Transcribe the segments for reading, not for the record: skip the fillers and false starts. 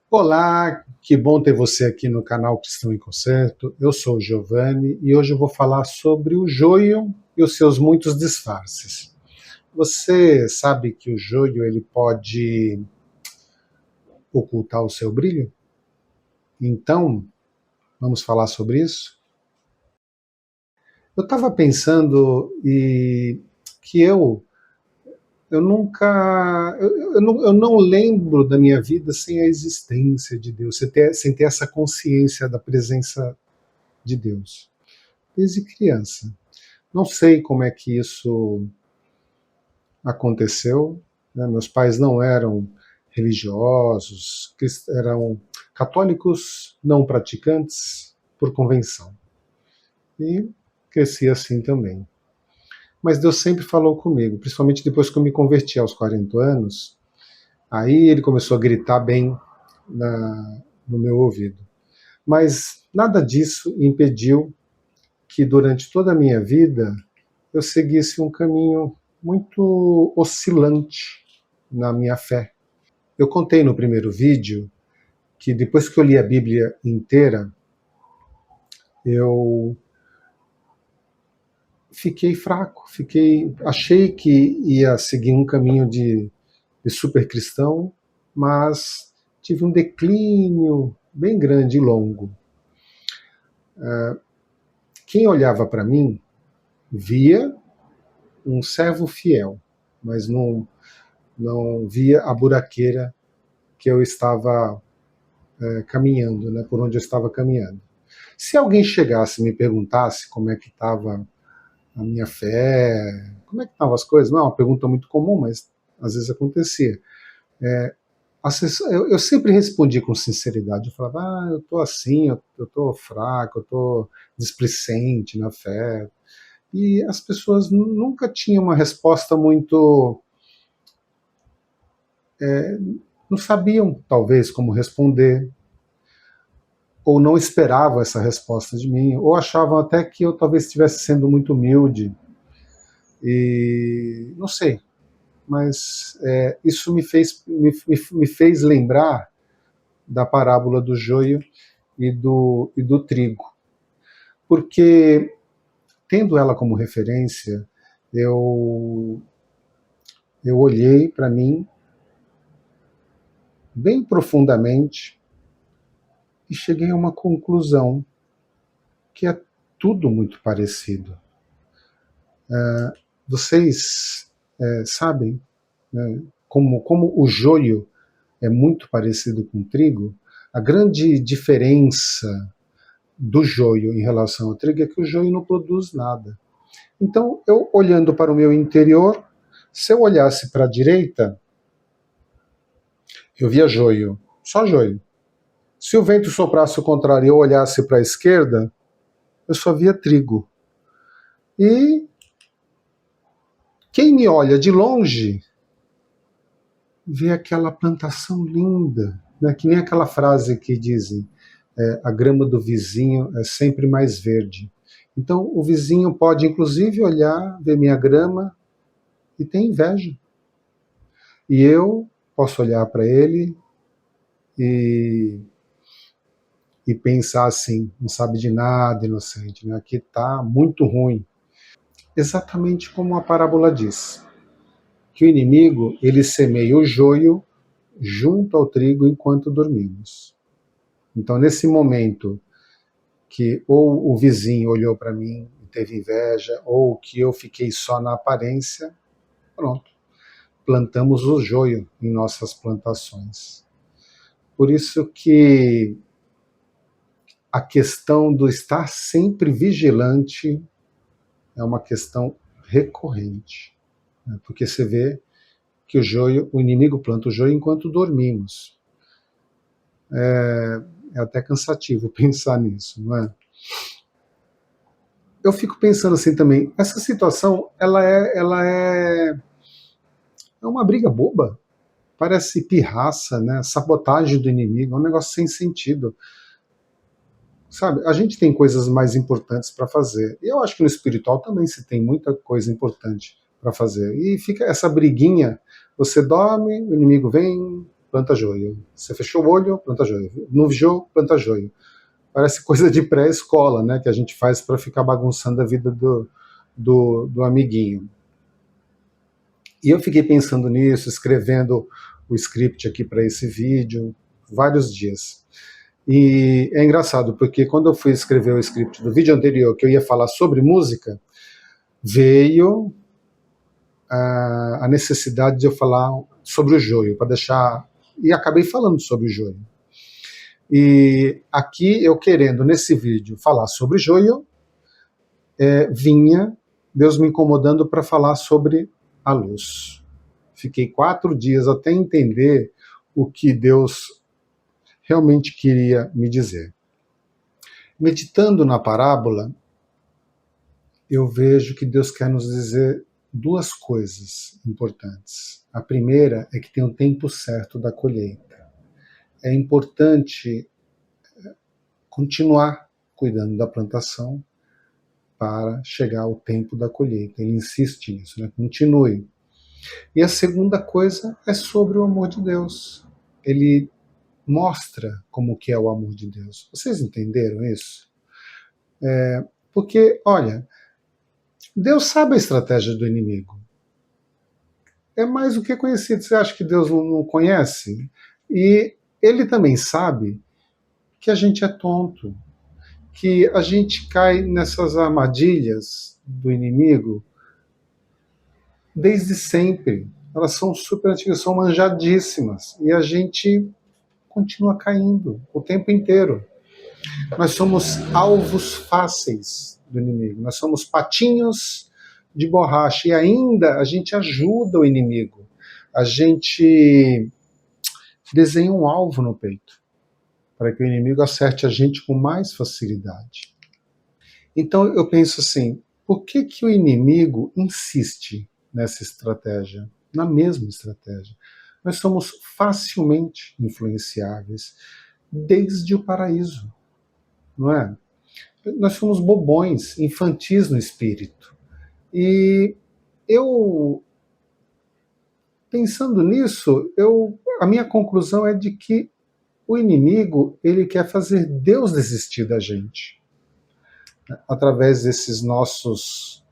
Olá, que bom ter você aqui no canal Cristão em Concerto. Eu sou o Giovanni e hoje eu vou falar sobre o joio e os seus muitos disfarces. Você sabe que o joio ele pode ocultar o seu brilho? Então, vamos falar sobre isso? Eu estava pensando que eu nunca eu não lembro da minha vida sem a existência de Deus, sem ter essa consciência da presença de Deus desde criança. Não sei como é que isso aconteceu, né? Meus pais não eram religiosos, eram católicos não praticantes por convenção. E cresci assim também. Mas Deus sempre falou comigo, principalmente depois que eu me converti aos 40 anos. Aí ele começou a gritar bem no meu ouvido. Mas nada disso impediu que durante toda a minha vida eu seguisse um caminho muito oscilante na minha fé. Eu contei no primeiro vídeo que depois que eu li a Bíblia inteira, eu fiquei fraco, achei que ia seguir um caminho de super cristão, mas tive um declínio bem grande e longo. Quem olhava para mim via um servo fiel, mas não via a buraqueira que eu estava caminhando, né, por onde eu estava caminhando. Se alguém chegasse e me perguntasse como é que estava a minha fé, como é que estavam as coisas, não é uma pergunta muito comum, mas às vezes acontecia. Eu sempre respondi com sinceridade. Eu falava, eu estou assim, eu estou fraco, eu estou displicente na fé. E as pessoas nunca tinham uma resposta muito. Não sabiam, talvez, como responder, ou não esperavam essa resposta de mim, ou achavam até que eu talvez estivesse sendo muito humilde. E não sei, mas isso me fez lembrar da parábola do joio e do trigo. Porque, tendo ela como referência, eu, eu olhei para mim bem profundamente e cheguei a uma conclusão que é tudo muito parecido. Vocês sabem, né, como o joio é muito parecido com o trigo, a grande diferença do joio em relação ao trigo é que o joio não produz nada. Então, eu olhando para o meu interior, se eu olhasse para a direita, eu via joio, só joio. Se o vento soprasse o contrário e eu olhasse para a esquerda, eu só via trigo. E quem me olha de longe vê aquela plantação linda, né? Que nem aquela frase que dizem, a grama do vizinho é sempre mais verde. Então o vizinho pode inclusive olhar, ver minha grama e ter inveja. E eu posso olhar para ele e, e pensar assim, não sabe de nada, inocente, né? Aqui está muito ruim. Exatamente como a parábola diz, que o inimigo ele semeia o joio junto ao trigo enquanto dormimos. Então, nesse momento que ou o vizinho olhou para mim e teve inveja, ou que eu fiquei só na aparência, pronto, plantamos o joio em nossas plantações. Por isso que a questão do estar sempre vigilante é uma questão recorrente, né? Porque você vê que o inimigo planta o joio enquanto dormimos. É até cansativo pensar nisso, não é? Eu fico pensando assim também, essa situação, é uma briga boba, parece pirraça, né? Sabotagem do inimigo, é um negócio sem sentido. Sabe, a gente tem coisas mais importantes para fazer. E eu acho que no espiritual também se tem muita coisa importante para fazer. E fica essa briguinha, você dorme, o inimigo vem, planta joio. Você fechou o olho, planta joio. Não vigiou, planta joio. Parece coisa de pré-escola, né, que a gente faz para ficar bagunçando a vida do amiguinho. E eu fiquei pensando nisso, escrevendo o script aqui para esse vídeo, vários dias. E é engraçado, porque quando eu fui escrever o script do vídeo anterior, que eu ia falar sobre música, veio a necessidade de eu falar sobre o joio, para deixar... E acabei falando sobre o joio. E aqui eu querendo, nesse vídeo, falar sobre joio, vinha Deus me incomodando para falar sobre a luz. Fiquei 4 dias até entender o que Deus realmente queria me dizer. Meditando na parábola, eu vejo que Deus quer nos dizer 2 coisas importantes. A primeira é que tem o tempo certo da colheita. É importante continuar cuidando da plantação para chegar ao tempo da colheita. Ele insiste nisso, né? Continue. E a segunda coisa é sobre o amor de Deus. Ele mostra como que é o amor de Deus. Vocês entenderam isso? Porque, olha, Deus sabe a estratégia do inimigo. É mais do que conhecido. Você acha que Deus não conhece? E ele também sabe que a gente é tonto, que a gente cai nessas armadilhas do inimigo desde sempre. Elas são super antigas, são manjadíssimas. E a gente continua caindo o tempo inteiro. Nós somos alvos fáceis do inimigo. Nós somos patinhos de borracha. E ainda a gente ajuda o inimigo. A gente desenha um alvo no peito para que o inimigo acerte a gente com mais facilidade. Então eu penso assim, por que o inimigo insiste nessa estratégia? Na mesma estratégia. Nós somos facilmente influenciáveis desde o paraíso, não é? Nós somos bobões, infantis no espírito. E eu, pensando nisso, a minha conclusão é de que o inimigo, ele quer fazer Deus desistir da gente, né? Através desses nossos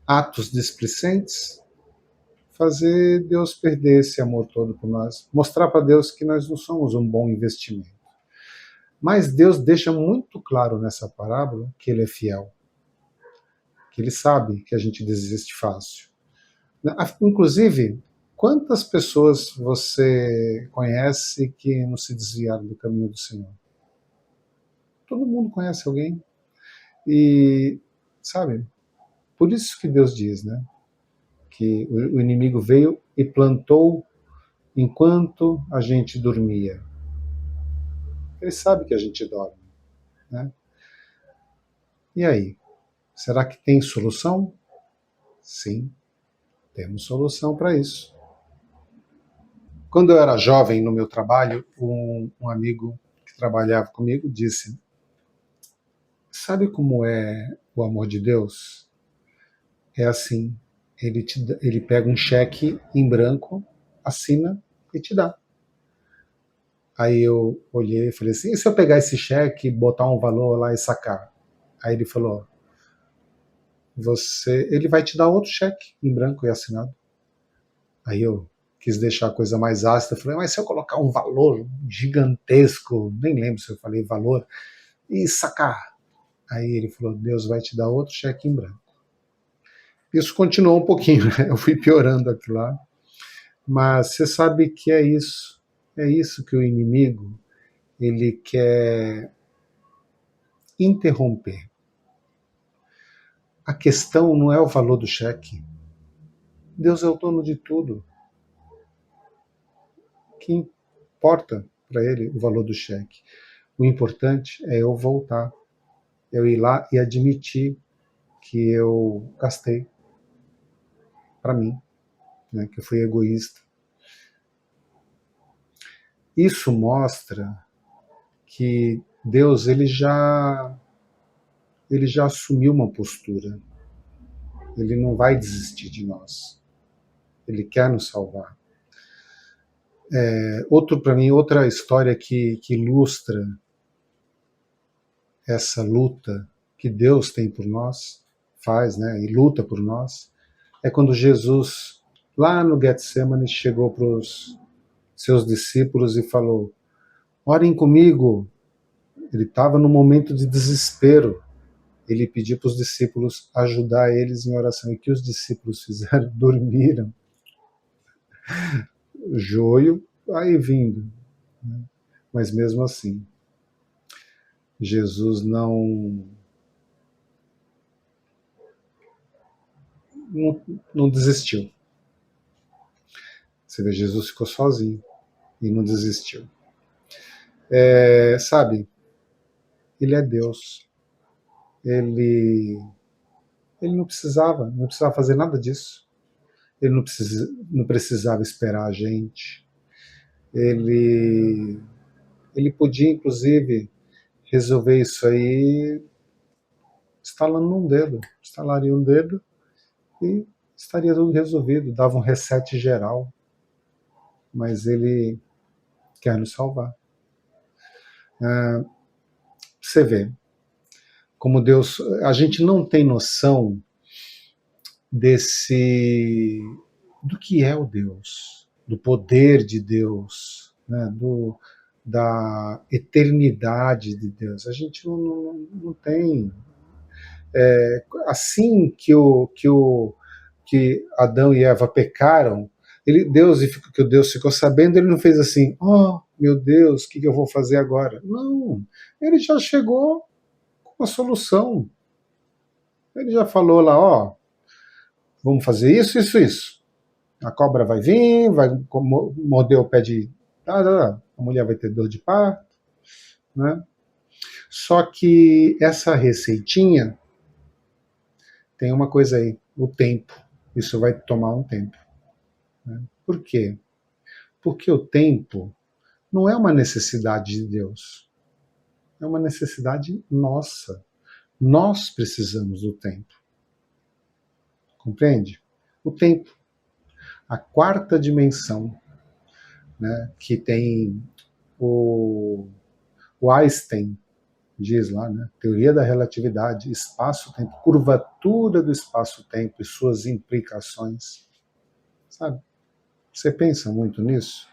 atos displicentes, fazer Deus perder esse amor todo por nós, mostrar para Deus que nós não somos um bom investimento. Mas Deus deixa muito claro nessa parábola que ele é fiel, que ele sabe que a gente desiste fácil. Inclusive, quantas pessoas você conhece que não se desviaram do caminho do Senhor? Todo mundo conhece alguém. E, sabe, por isso que Deus diz, né, que o inimigo veio e plantou enquanto a gente dormia. Ele sabe que a gente dorme, né? E aí, será que tem solução? Sim, temos solução para isso. Quando eu era jovem no meu trabalho, um amigo que trabalhava comigo disse: sabe como é o amor de Deus? É assim, ele pega um cheque em branco, assina e te dá. Aí eu olhei e falei assim, e se eu pegar esse cheque, botar um valor lá e sacar? Aí ele falou, ele vai te dar outro cheque em branco e assinado. Aí eu quis deixar a coisa mais ácida, falei, mas se eu colocar um valor gigantesco, nem lembro se eu falei valor, e sacar? Aí ele falou, Deus vai te dar outro cheque em branco. Isso continuou um pouquinho, né? Eu fui piorando aquilo lá. Mas você sabe que é isso que o inimigo, ele quer interromper. A questão não é o valor do cheque. Deus é o dono de tudo. O que importa para ele o valor do cheque? O importante é eu voltar, eu ir lá e admitir que eu gastei para mim, né, que eu fui egoísta. Isso mostra que Deus ele já assumiu uma postura. Ele não vai desistir de nós. Ele quer nos salvar. Para mim, outra história que ilustra essa luta que Deus tem por nós, faz, né, e luta por nós, é quando Jesus, lá no Getsemane, chegou para os seus discípulos e falou: orem comigo. Ele estava num momento de desespero. Ele pediu para os discípulos ajudar eles em oração. E o que os discípulos fizeram? Dormiram. Joio aí vindo. Mas mesmo assim, Jesus não desistiu. Você vê, Jesus ficou sozinho e não desistiu. Sabe, ele é Deus. Ele não precisava fazer nada disso. Ele não precisava esperar a gente. Ele podia, inclusive, resolver isso aí estalaria um dedo e estaria tudo resolvido, dava um reset geral. Mas ele quer nos salvar. Você vê como Deus, a gente não tem noção do que é o Deus, do poder de Deus, né, da eternidade de Deus. A gente não tem. Assim que Adão e Eva pecaram, que o Deus ficou sabendo, ele não fez assim: oh, meu Deus, o que eu vou fazer agora? Não, ele já chegou com a solução. Ele já falou lá: ó, vamos fazer isso, isso, isso. A cobra vai vir, vai morder o pé de... a mulher vai ter dor de parto, né? Só que essa receitinha tem uma coisa aí, o tempo. Isso vai tomar um tempo. Né? Por quê? Porque o tempo não é uma necessidade de Deus. É uma necessidade nossa. Nós precisamos do tempo. Compreende? O tempo. A quarta dimensão, né, que tem o Einstein diz lá, né, teoria da relatividade, espaço-tempo, curvatura do espaço-tempo e suas implicações. Sabe? Você pensa muito nisso?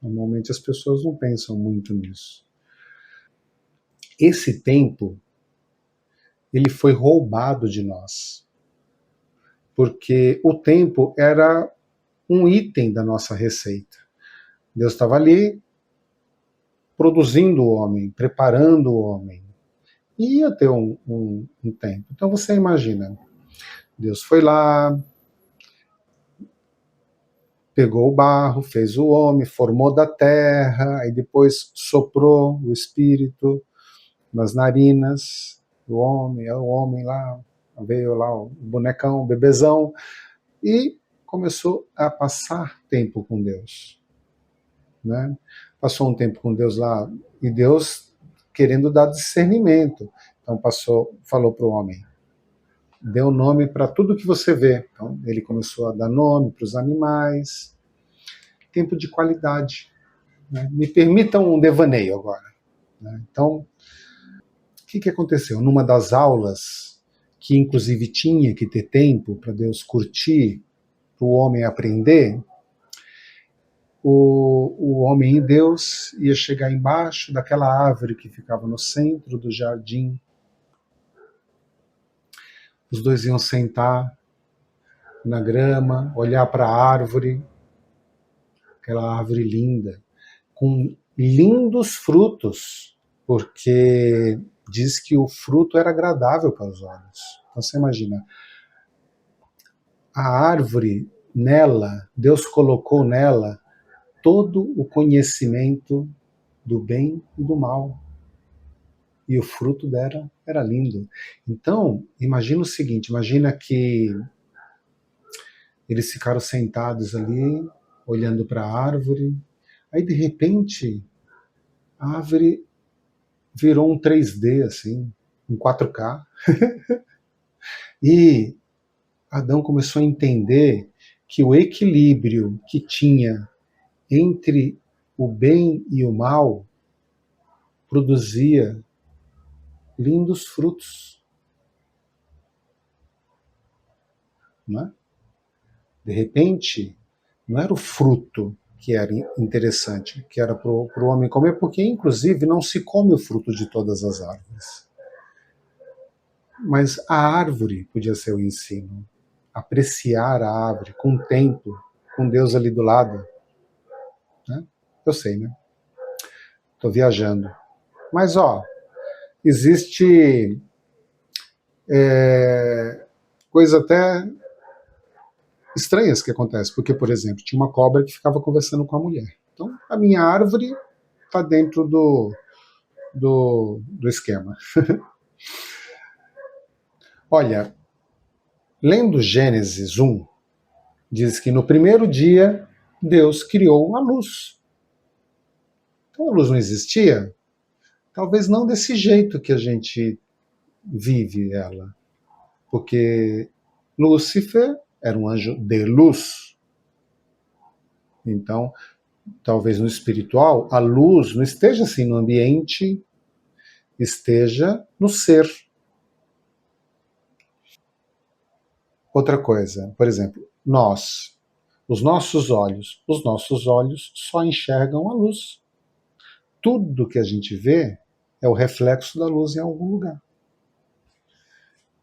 Normalmente as pessoas não pensam muito nisso. Esse tempo, ele foi roubado de nós. Porque o tempo era um item da nossa receita. Deus estava ali produzindo o homem, preparando o homem. E ia ter um tempo. Então você imagina, Deus foi lá, pegou o barro, fez o homem, formou da terra, aí depois soprou o espírito nas narinas do homem, o homem lá, veio lá o bonecão, o bebezão, e começou a passar tempo com Deus. Né? Passou um tempo com Deus lá, e Deus querendo dar discernimento. Então falou para o homem: deu nome para tudo que você vê. Então ele começou a dar nome para os animais. Tempo de qualidade. Né? Me permitam um devaneio agora. Né? Então, o que aconteceu? Numa das aulas, que inclusive tinha que ter tempo para Deus curtir, para o homem aprender, o homem e Deus ia chegar embaixo daquela árvore que ficava no centro do jardim. Os dois iam sentar na grama, olhar para a árvore, aquela árvore linda, com lindos frutos, porque diz que o fruto era agradável para os olhos. Então você imagina, a árvore, nela, Deus colocou nela todo o conhecimento do bem e do mal. E o fruto dela era lindo. Então, imagina o seguinte, imagina que eles ficaram sentados ali, olhando para a árvore, aí de repente a árvore virou um 3D, assim, um 4K. E Adão começou a entender que o equilíbrio que tinha entre o bem e o mal, produzia lindos frutos. Não é? De repente, não era o fruto que era interessante, que era para o homem comer, porque, inclusive, não se come o fruto de todas as árvores. Mas a árvore podia ser o ensino. Apreciar a árvore com o tempo, com Deus ali do lado. Né? Eu sei, né? Estou viajando. Mas, existe coisa até estranhas que acontecem. Porque, por exemplo, tinha uma cobra que ficava conversando com a mulher. Então, a minha árvore está dentro do esquema. Olha, lendo Gênesis 1, diz que no primeiro dia Deus criou a luz. Então a luz não existia? Talvez não desse jeito que a gente vive ela. Porque Lúcifer era um anjo de luz. Então, talvez no espiritual, a luz não esteja assim no ambiente, esteja no ser. Outra coisa, por exemplo, os nossos olhos só enxergam a luz. Tudo que a gente vê é o reflexo da luz em algum lugar.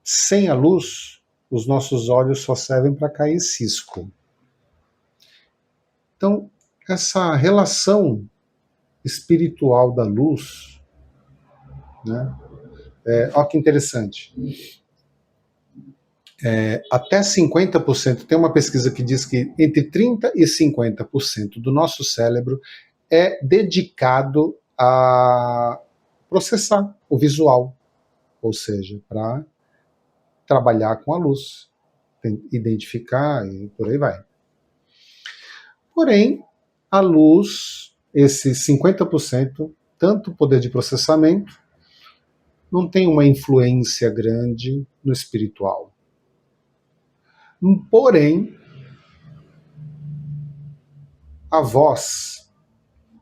Sem a luz, os nossos olhos só servem para cair cisco. Então, essa relação espiritual da luz, né? Olha que interessante. Até 50%, tem uma pesquisa que diz que entre 30% e 50% do nosso cérebro é dedicado a processar o visual, ou seja, para trabalhar com a luz, identificar e por aí vai. Porém, a luz, esses 50%, tanto poder de processamento, não tem uma influência grande no espiritual. Porém, a voz,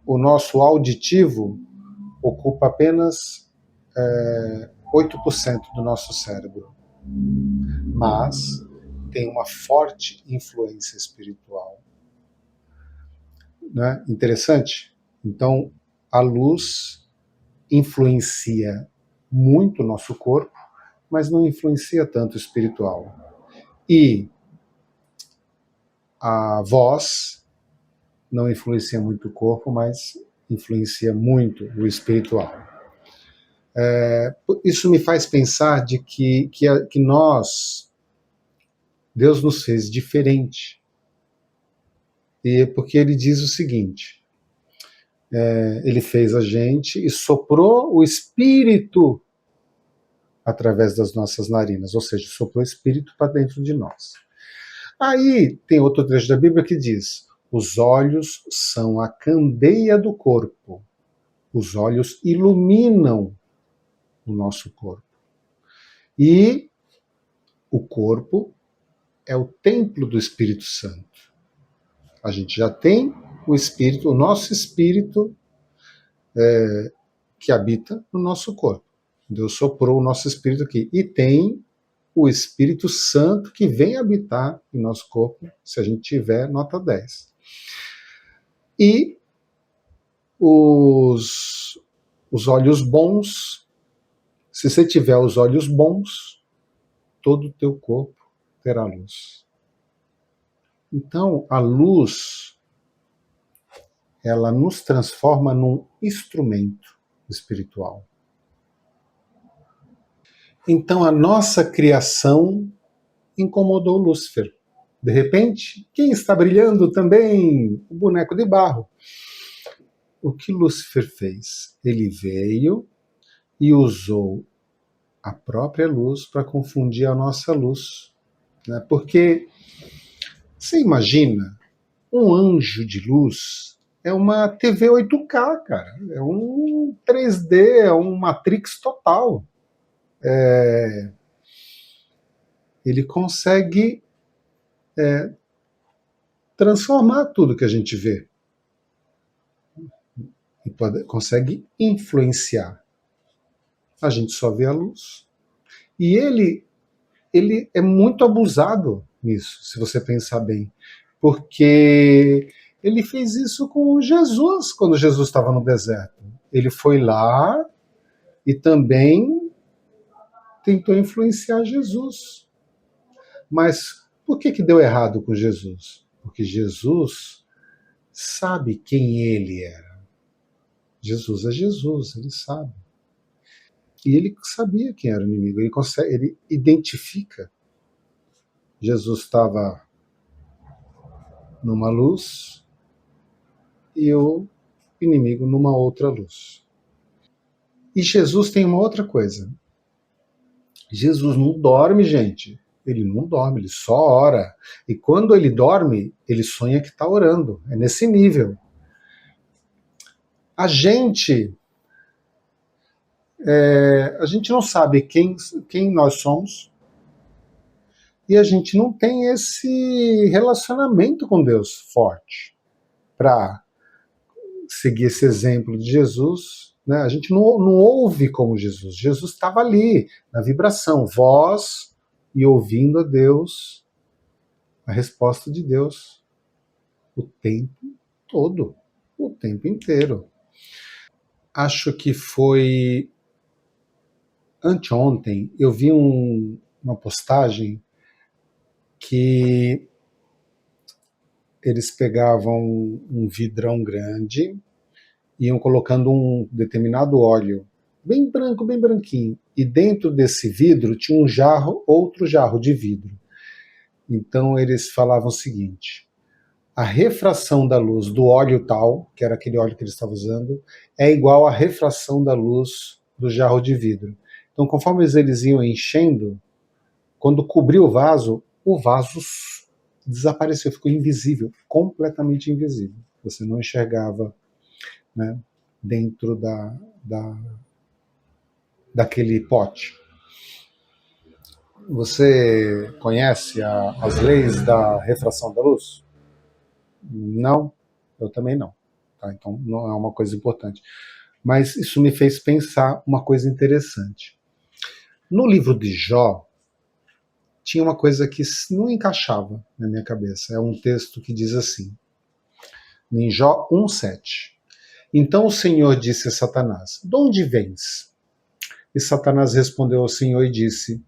o nosso auditivo, ocupa apenas 8% do nosso cérebro. Mas tem uma forte influência espiritual. Né? Interessante? Então, a luz influencia muito o nosso corpo, mas não influencia tanto o espiritual. E a voz não influencia muito o corpo, mas influencia muito o espiritual. Isso me faz pensar de que nós, Deus nos fez diferente. E porque ele diz o seguinte, ele fez a gente e soprou o espírito através das nossas narinas, ou seja, soprou o espírito para dentro de nós. Aí tem outro trecho da Bíblia que diz: os olhos são a candeia do corpo. Os olhos iluminam o nosso corpo. E o corpo é o templo do Espírito Santo. A gente já tem o Espírito, o nosso Espírito que habita no nosso corpo. Deus soprou o nosso Espírito aqui. E tem o Espírito Santo que vem habitar em nosso corpo, se a gente tiver nota 10. E os olhos bons, se você tiver os olhos bons, todo o teu corpo terá luz. Então, a luz, ela nos transforma num instrumento espiritual. Então, a nossa criação incomodou Lúcifer. De repente, quem está brilhando também? O boneco de barro. O que Lúcifer fez? Ele veio e usou a própria luz para confundir a nossa luz. Né? Porque, você imagina, um anjo de luz é uma TV 8K, cara. É um 3D, é um Matrix total. Ele consegue transformar tudo que a gente vê. e consegue influenciar. A gente só vê a luz. E ele é muito abusado nisso, se você pensar bem. Porque ele fez isso com Jesus, quando Jesus estava no deserto. Ele foi lá e também tentou influenciar Jesus. Mas por que deu errado com Jesus? Porque Jesus sabe quem ele era. Jesus é Jesus, ele sabe. E ele sabia quem era o inimigo, ele identifica. Jesus estava numa luz e o inimigo numa outra luz. E Jesus tem uma outra coisa. Jesus não dorme, gente. Ele não dorme, ele só ora. E quando ele dorme, ele sonha que está orando. É nesse nível. A gente não sabe quem nós somos e a gente não tem esse relacionamento com Deus forte para seguir esse exemplo de Jesus. Né? A gente não ouve como Jesus. Jesus estava ali, na vibração, voz e ouvindo a Deus, a resposta de Deus, o tempo todo, o tempo inteiro. Acho que foi anteontem, eu vi uma postagem que eles pegavam um vidrão grande, iam colocando um determinado óleo, bem branco, bem branquinho, e dentro desse vidro tinha um jarro, outro jarro de vidro. Então eles falavam o seguinte: a refração da luz do óleo tal, que era aquele óleo que eles estavam usando, é igual à refração da luz do jarro de vidro. Então, conforme eles iam enchendo, quando cobriu o vaso desapareceu, ficou invisível, completamente invisível. Você não enxergava, né, dentro daquele pote. Você conhece as leis da refração da luz? Não, eu também não. Tá? Então não é uma coisa importante. Mas isso me fez pensar uma coisa interessante. No livro de Jó, tinha uma coisa que não encaixava na minha cabeça. É um texto que diz assim, em Jó 1,7. Então o Senhor disse a Satanás: de onde vens? E Satanás respondeu ao Senhor e disse: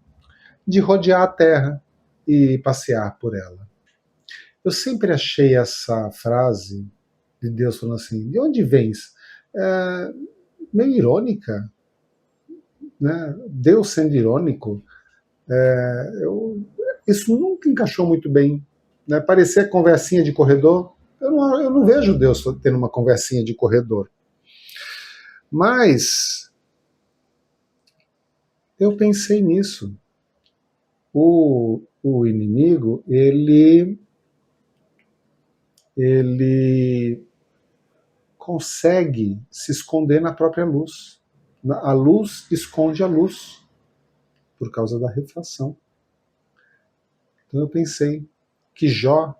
de rodear a terra e passear por ela. Eu sempre achei essa frase de Deus falando assim: de onde vens? Meio irônica, né? Deus sendo irônico. Isso nunca encaixou muito bem. Né? Parecia conversinha de corredor. Eu não vejo Deus tendo uma conversinha de corredor. Mas eu pensei nisso. O inimigo, ele consegue se esconder na própria luz. A luz esconde a luz por causa da refração. Então eu pensei que Jó,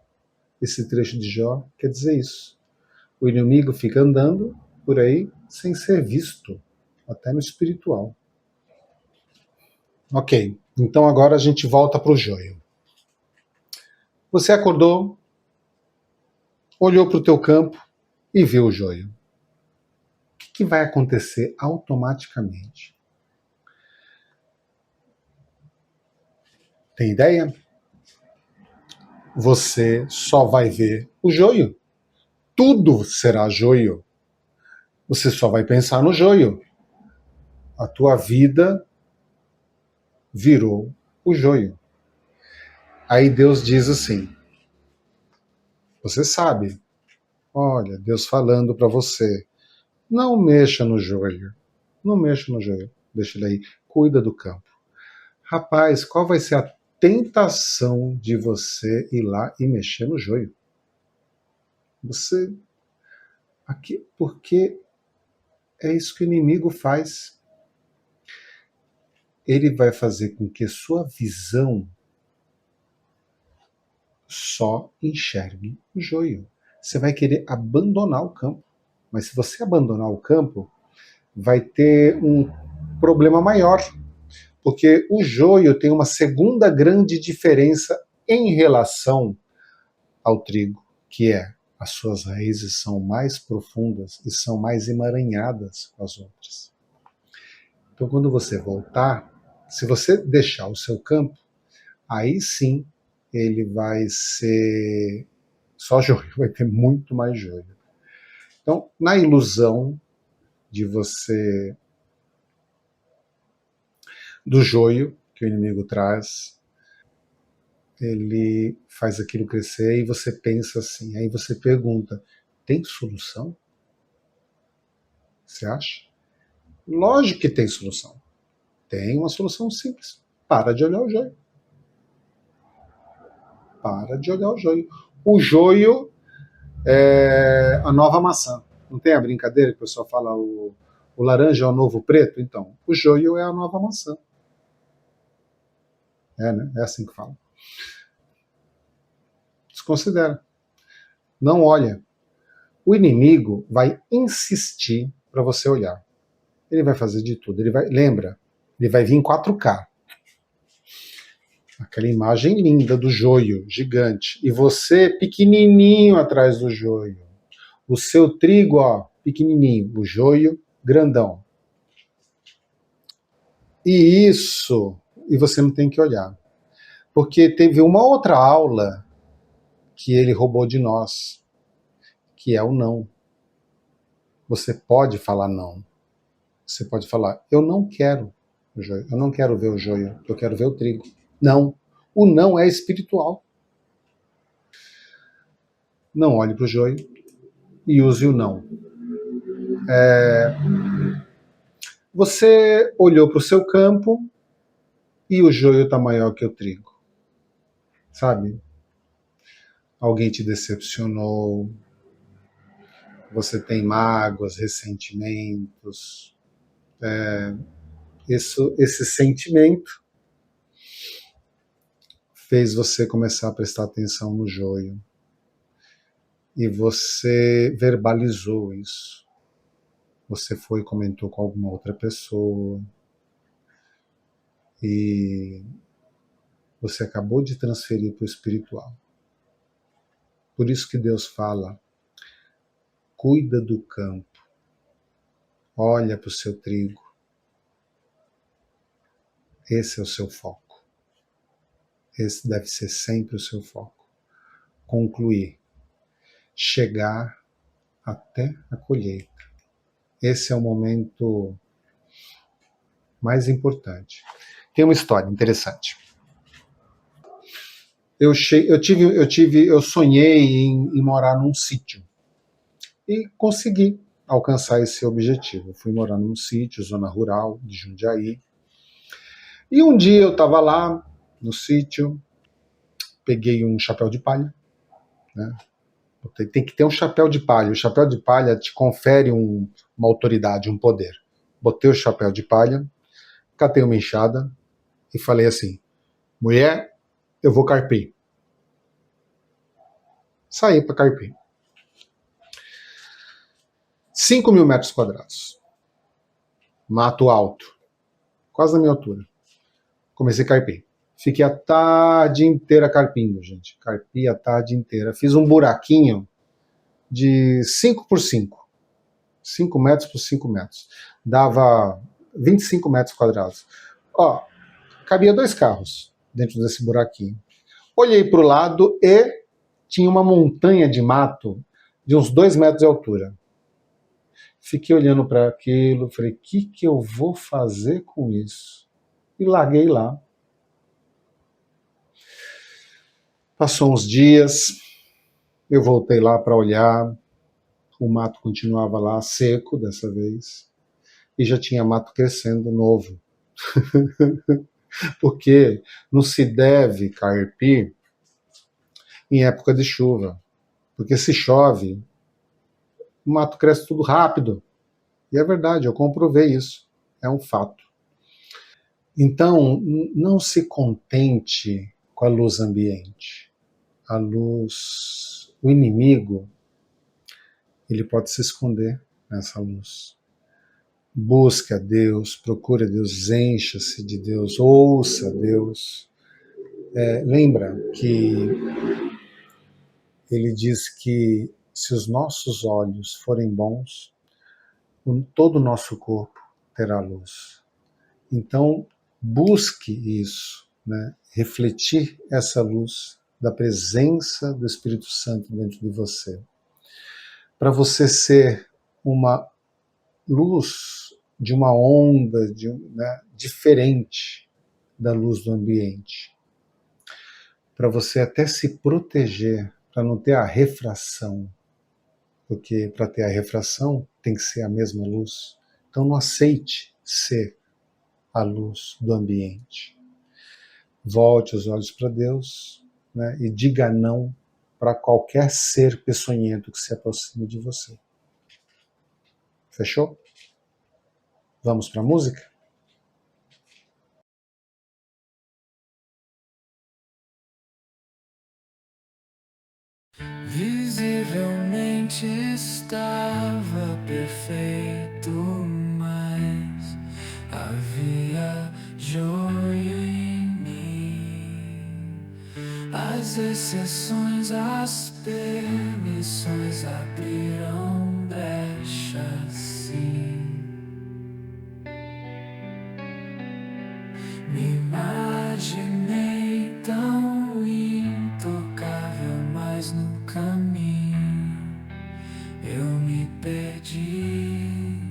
esse trecho de Jó, quer dizer isso. O inimigo fica andando por aí sem ser visto, até no espiritual. Ok, então agora a gente volta para o joio. Você acordou, olhou para o teu campo e viu o joio. O que vai acontecer automaticamente? Tem ideia? Você só vai ver o joio. Tudo será joio. Você só vai pensar no joio. A tua vida virou o joio. Aí Deus diz assim: você sabe, olha, Deus falando para você, não mexa no joio. Não mexa no joio. Deixa ele aí. Cuida do campo. Rapaz, qual vai ser a tentação de você ir lá e mexer no joio? Você. Aqui, porque é isso que o inimigo faz. Ele vai fazer com que sua visão só enxergue o joio. Você vai querer abandonar o campo. Mas se você abandonar o campo, vai ter um problema maior, porque o joio tem uma segunda grande diferença em relação ao trigo, que é as suas raízes são mais profundas e são mais emaranhadas com as outras. Então, quando você voltar, se você deixar o seu campo, aí sim ele vai ser só joio, vai ter muito mais joio. Então, na ilusão de você do joio que o inimigo traz, ele faz aquilo crescer e você pensa assim, aí você pergunta, tem solução? Você acha? Lógico que tem solução. Tem uma solução simples. Para de olhar o joio. Para de olhar o joio. O joio é a nova maçã. Não tem a brincadeira que o pessoal fala o laranja é o novo preto? Então, o joio é a nova maçã. É, né? É assim que fala. Desconsidera. Não olha. O inimigo vai insistir para você olhar. Ele vai fazer de tudo. Ele vai, lembra, ele vai vir em 4K. Aquela imagem linda do joio gigante. E você pequenininho atrás do joio. O seu trigo, ó, pequenininho. O joio, grandão. E isso, e você não tem que olhar. Porque teve uma outra aula que ele roubou de nós, que é o não. Você pode falar não. Você pode falar, eu não quero o joio, eu não quero ver o joio, eu quero ver o trigo. Não. O não é espiritual. Não olhe para o joio e use o não. Você olhou para o seu campo e o joio está maior que o trigo. Sabe? Alguém te decepcionou, você tem mágoas, ressentimentos. Esse sentimento fez você começar a prestar atenção no joio. E você verbalizou isso. Você foi e comentou com alguma outra pessoa. E você acabou de transferir para o espiritual. Por isso que Deus fala, cuida do campo. Olha para o seu trigo. Esse é o seu foco. Esse deve ser sempre o seu foco. Concluir. Chegar até a colheita. Esse é o momento mais importante. Tem uma história interessante. Eu sonhei em morar num sítio e consegui alcançar esse objetivo. Eu fui morar num sítio, zona rural de Jundiaí. E um dia eu estava lá no sítio, peguei um chapéu de palha, né? Tem que ter um chapéu de palha. O chapéu de palha te confere uma autoridade, um poder. Botei o chapéu de palha, catei uma enxada e falei assim, mulher, eu vou carpir. Saí para carpir. 5.000 metros quadrados. Mato alto. Quase na minha altura. Comecei a carpir. Fiquei a tarde inteira carpindo, gente. Carpi a tarde inteira. Fiz um buraquinho de 5 por 5. 5 metros por 5 metros. Dava 25 metros quadrados. Ó, cabia 2 carros dentro desse buraquinho. Olhei para o lado e tinha uma montanha de mato de uns 2 metros de altura. Fiquei olhando para aquilo, falei, o que eu vou fazer com isso? E larguei lá. Passou uns dias, eu voltei lá para olhar, o mato continuava lá, seco dessa vez, e já tinha mato crescendo novo. Porque não se deve carpir em época de chuva, porque se chove, o mato cresce tudo rápido. E é verdade, eu comprovei isso, é um fato. Então, não se contente com a luz ambiente. A luz, o inimigo, ele pode se esconder nessa luz. Busque a Deus, procure a Deus, encha-se de Deus, ouça Deus. Lembra que ele diz que se os nossos olhos forem bons, todo o nosso corpo terá luz. Então, busque isso, né? Refletir essa luz da presença do Espírito Santo dentro de você. Para você ser uma luz de uma onda diferente da luz do ambiente. Para você até se proteger, para não ter a refração. Porque para ter a refração tem que ser a mesma luz. Então não aceite ser a luz do ambiente. Volte os olhos para Deus, né, e diga não para qualquer ser peçonhento que se aproxime de você. Fechou? Vamos para a música? Visivelmente estava perfeito, mas havia joio em mim. As exceções, as permissões abriram brechas, sim. Me imaginei tão intocável, mas no caminho eu me perdi.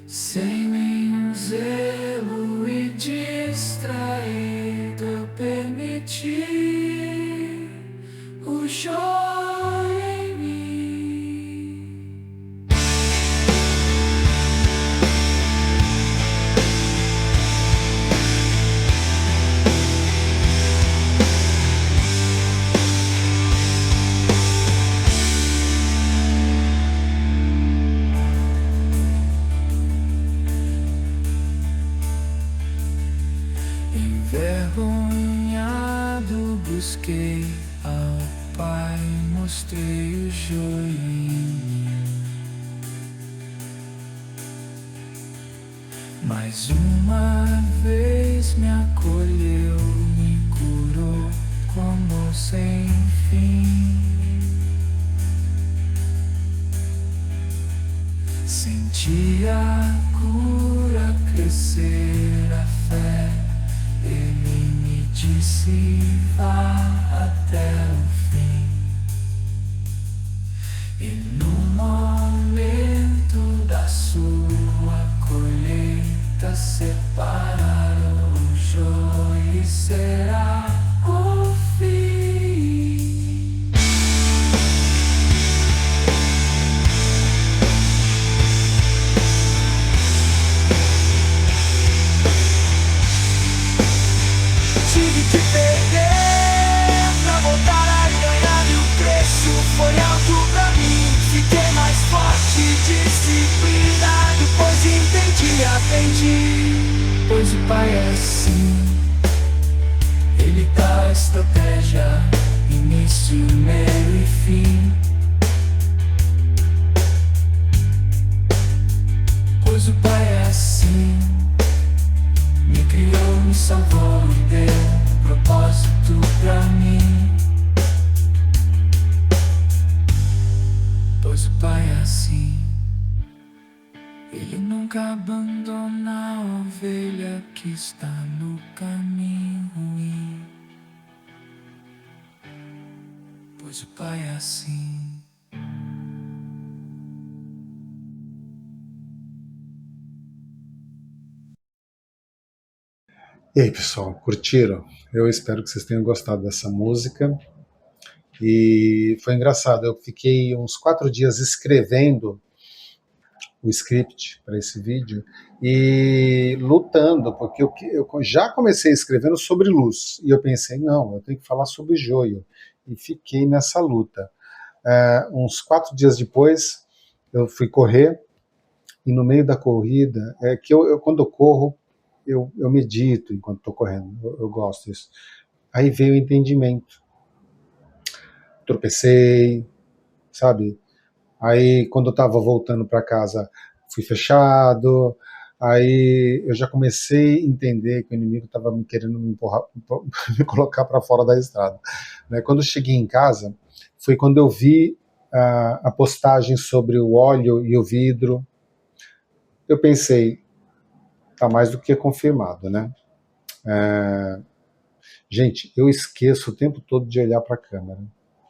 Sem nenhum zelo e distraído, eu permiti o joio em mim. Envergonhado busquei ao Pai, mostrei o joio em mim. Mais uma vez me acolheu, me curou como sem fim. Senti a cura crescer, a fé. Ele me disse: vá até o fim. E no momento da sua colheita, separaram o joio e será o fim. Tive que perder pra voltar a ganhar, e o preço foi alto pra mim. Fiquei mais forte, disciplinado, pois entendi, aprendi. Pois o Pai é assim, Ele dá estratégia, início, meio e fim. Pois o Pai é assim, me criou, me salvou e deu propósito pra mim. Pois o Pai é assim, Ele nunca abandona a ovelha que está no caminho ruim. Pois o Pai é assim. E aí, pessoal, curtiram? Eu espero que vocês tenham gostado dessa música. E foi engraçado, eu fiquei uns 4 dias escrevendo o script para esse vídeo e lutando, porque eu já comecei escrevendo sobre luz, e eu pensei, não, eu tenho que falar sobre joio, e fiquei nessa luta. Uns 4 dias depois, eu fui correr, e no meio da corrida, que quando eu corro, eu medito enquanto estou correndo, eu gosto disso. Aí veio o entendimento. Tropecei, sabe? Aí, quando eu estava voltando para casa, fui fechado. Aí eu já comecei a entender que o inimigo estava querendo me empurrar, me colocar para fora da estrada. Né? Quando eu cheguei em casa, foi quando eu vi a postagem sobre o óleo e o vidro. Eu pensei, tá mais do que confirmado, né? Gente, eu esqueço o tempo todo de olhar para a câmera.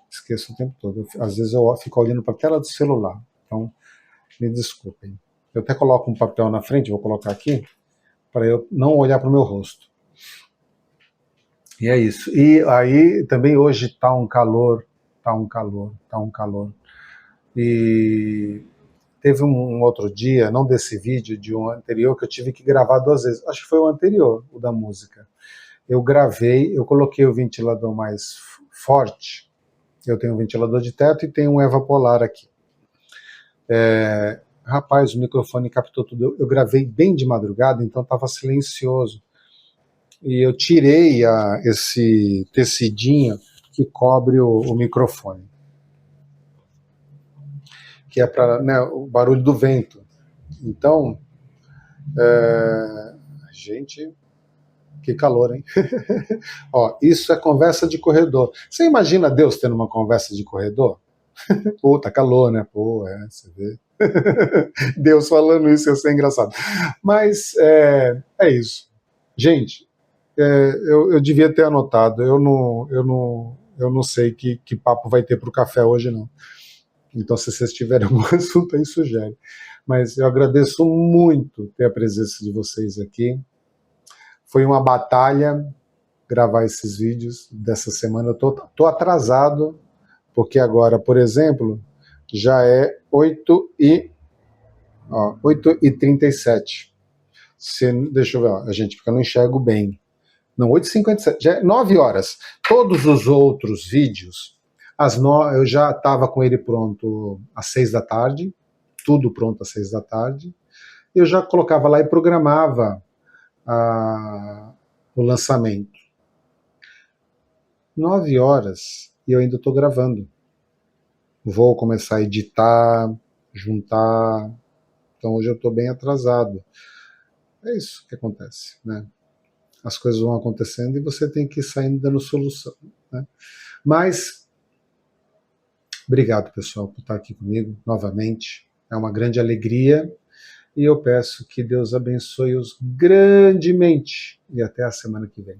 Esqueço o tempo todo. Às vezes eu fico olhando para a tela do celular. Então, me desculpem. Eu até coloco um papel na frente, vou colocar aqui, para eu não olhar para o meu rosto. E é isso. E aí também hoje tá um calor. E teve um outro dia, não desse vídeo, de um anterior, que eu tive que gravar 2 vezes. Acho que foi o anterior, o da música. Eu gravei, eu coloquei o ventilador mais forte. Eu tenho um ventilador de teto e tenho um evapolar aqui. Rapaz, o microfone captou tudo. Eu gravei bem de madrugada, então estava silencioso. E eu tirei esse tecidinho que cobre o microfone, que é para, né, o barulho do vento. Então, gente, que calor, hein? Ó, isso é conversa de corredor. Você imagina Deus tendo uma conversa de corredor? Pô, tá calor, né? Pô, você vê. Deus falando isso ia ser engraçado. Mas é isso. Gente, eu devia ter anotado. Eu não sei que papo vai ter para o café hoje, não. Então, se vocês tiverem algum assunto aí, sugere. Mas eu agradeço muito ter a presença de vocês aqui. Foi uma batalha gravar esses vídeos dessa semana. Eu tô atrasado, porque agora, por exemplo, já é 8h37. Deixa eu ver, ó, gente, porque eu não enxergo bem. Não, 8h57, já é 9 horas. Todos os outros vídeos, eu já estava com ele pronto às 6 da tarde, tudo pronto às 6 da tarde. Eu já colocava lá e programava o lançamento. 9 horas e eu ainda estou gravando. Vou começar a editar, juntar. Então hoje eu estou bem atrasado. É isso que acontece, né? As coisas vão acontecendo e você tem que ir saindo dando solução, né? Mas, obrigado, pessoal, por estar aqui comigo novamente. É uma grande alegria e eu peço que Deus abençoe-os grandemente e até a semana que vem.